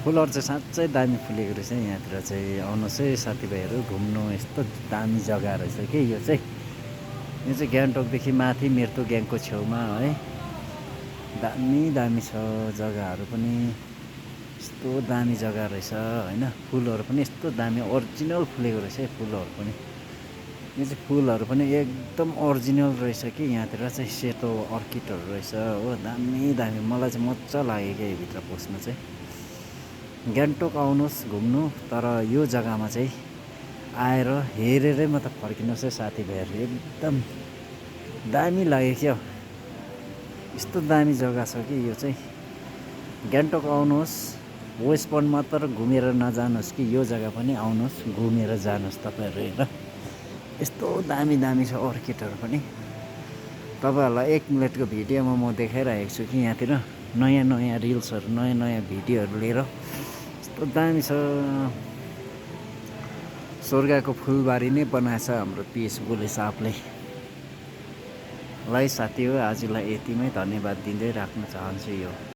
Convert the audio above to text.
फुलहरू चाहिँ साँच्चै दामी फुलेको रहेछ यहाँतिर चाहिँ। आउनुहोस् है साथीभाइहरू घुम्नु, यस्तो दामी जग्गा रहेछ कि यो चाहिँ गान्तोकदेखि माथि मिर्तोग्याङको छेउमा है। दामी दामी छ जग्गाहरू पनि, यस्तो दामी जग्गा रहेछ होइन। फुलहरू पनि यस्तो दामी ओरिजिनल फुलेको रहेछ है फुलहरू पनि। यो चाहिँ फुलहरू पनि एकदम ओरिजिनल रहेछ कि यहाँतिर चाहिँ। सेतो अर्किडहरू रहेछ हो, दामी दामी। मलाई चाहिँ मजा लाग्यो क्या यो भित्र पस्नु चाहिँ। गान्तोक आउनुहोस् घुम्नु, तर यो जग्गामा चाहिँ आएर हेरेरै मात्र फर्किनुहोस् है साथीभाइहरू। एकदम दामी लाग्यो क्या, यस्तो दामी जग्गा छ कि यो चाहिँ। गान्तोक आउनुहोस्, वेस्ट पइन्ट मात्र घुमेर नजानुहोस् कि यो जग्गा पनि आउनुहोस्, घुमेर जानुहोस् तपाईँहरू हेर। यस्तो दामी दामी छ अर्किडहरू पनि। तपाईँहरूलाई 1 मिनटको भिडियोमा म देखाइरहेको छु कि यहाँतिर नयाँ नयाँ रिल्सहरू, नयाँ नयाँ भिडियोहरू लिएर। यस्तो दामी छ, स्वर्गको फुलबारी नै बनाएछ हाम्रो पिएस गोले साहबले। ल साथी हो, आजलाई यतिमै धन्यवाद दिँदै राख्न चाहन्छु यो।